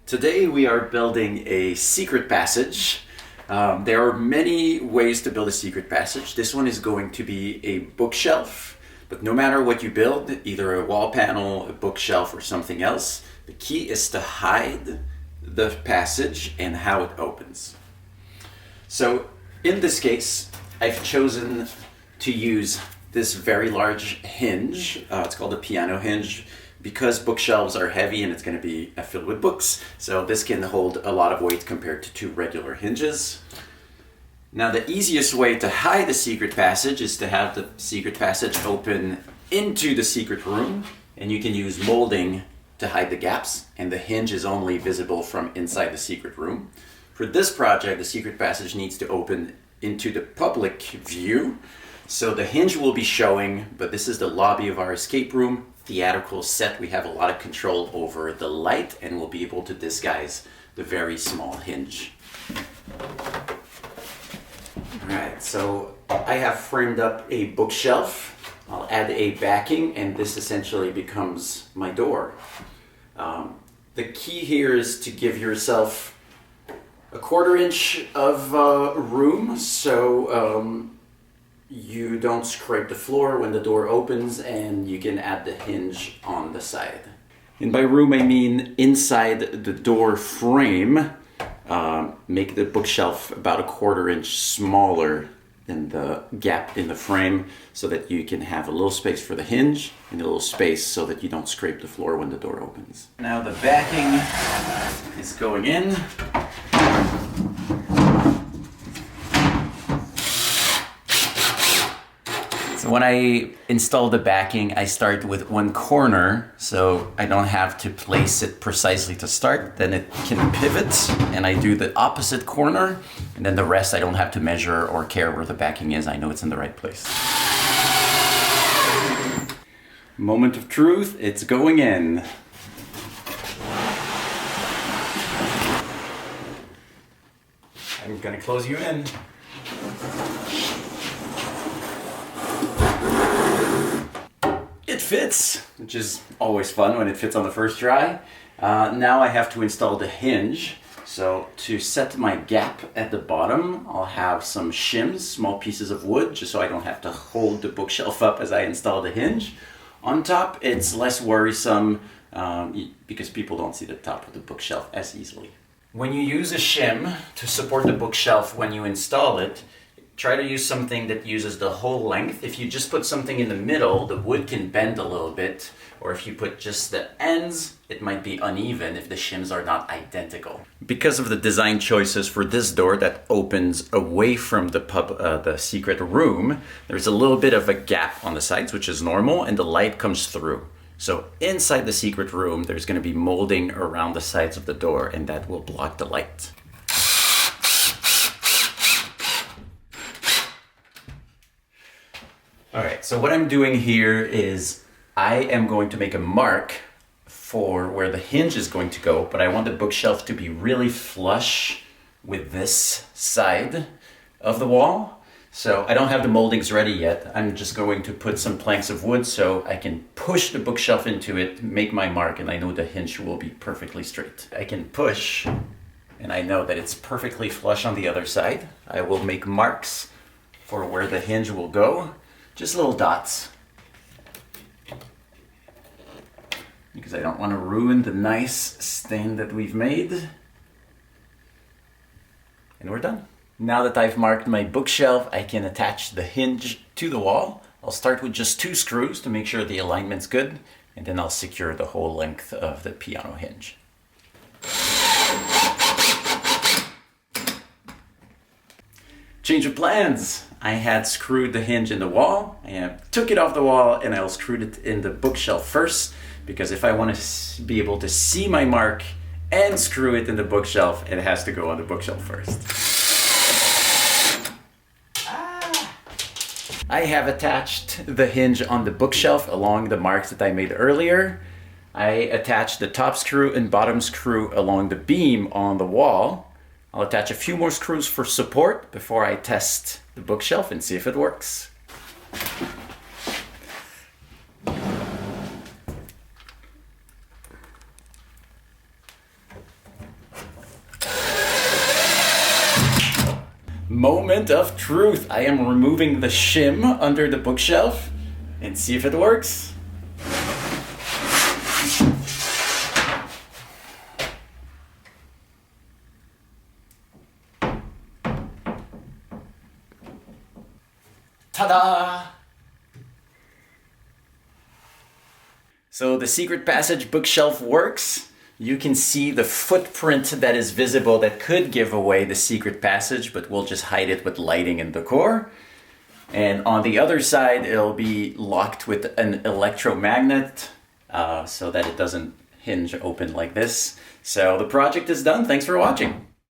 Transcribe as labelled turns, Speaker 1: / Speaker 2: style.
Speaker 1: Today we are building a secret passage. There are many ways to build a secret passage. This one is going to be a bookshelf, but no matter what you build, either a wall panel, a bookshelf, or something else, the key is to hide the passage and how it opens. So in this case, I've chosen to use this very large hinge. It's called a piano hinge, because bookshelves are heavy and it's going to be filled with books. So this can hold a lot of weight compared to two regular hinges. Now the easiest way to hide the secret passage is to have the secret passage open into the secret room, and you can use molding to hide the gaps, and the hinge is only visible from inside the secret room. For this project, the secret passage needs to open into the public view. So the hinge will be showing, but this is the lobby of our escape room. Theatrical set, we have a lot of control over the light and we'll be able to disguise the very small hinge. Alright, so I have framed up a bookshelf. I'll add a backing and this essentially becomes my door. The key here is to give yourself a 1/4 inch of room so you don't scrape the floor when the door opens, and you can add the hinge on the side. And by room I mean inside the door frame. Make the bookshelf about a 1/4 inch smaller than the gap in the frame so that you can have a little space for the hinge and a little space so that you don't scrape the floor when the door opens. Now the backing is going in. So when I install the backing, I start with one corner, so I don't have to place it precisely to start. Then it can pivot, and I do the opposite corner, and then the rest I don't have to measure or care where the backing is. I know it's in the right place. Moment of truth, it's going in. I'm gonna close you in. It fits, which is always fun when it fits on the first try. Now I have to install the hinge. So to set my gap at the bottom, I'll have some shims, small pieces of wood, just so I don't have to hold the bookshelf up as I install the hinge. On top, it's less worrisome because people don't see the top of the bookshelf as easily. When you use a shim to support the bookshelf when you install it, try to use something that uses the whole length. If you just put something in the middle, the wood can bend a little bit, or if you put just the ends, it might be uneven if the shims are not identical. Because of the design choices for this door that opens away from the secret room, there's a little bit of a gap on the sides, which is normal, and the light comes through. So inside the secret room, there's going to be molding around the sides of the door, and that will block the light. Alright, so what I'm doing here is I am going to make a mark for where the hinge is going to go, but I want the bookshelf to be really flush with this side of the wall. So I don't have the moldings ready yet. I'm just going to put some planks of wood so I can push the bookshelf into it, make my mark, and I know the hinge will be perfectly straight. I can push, and I know that it's perfectly flush on the other side. I will make marks for where the hinge will go. Just little dots, because I don't want to ruin the nice stain that we've made. And we're done. Now that I've marked my bookshelf, I can attach the hinge to the wall. I'll start with just 2 screws to make sure the alignment's good, and then I'll secure the whole length of the piano hinge. Change of plans. I had screwed the hinge in the wall, and I took it off the wall, and I screwed it in the bookshelf first, because if I want to be able to see my mark and screw it in the bookshelf, it has to go on the bookshelf first. I have attached the hinge on the bookshelf along the marks that I made earlier. I attached the top screw and bottom screw along the beam on the wall. I'll attach a few more screws for support before I test the bookshelf and see if it works. moment of truth. I am removing the shim under the bookshelf and see if it works. Ta-da! So the secret passage bookshelf works. You can see the footprint that is visible that could give away the secret passage, but we'll just hide it with lighting and decor. And on the other side, it'll be locked with an electromagnet so that it doesn't hinge open like this. So the project is done. Thanks for watching.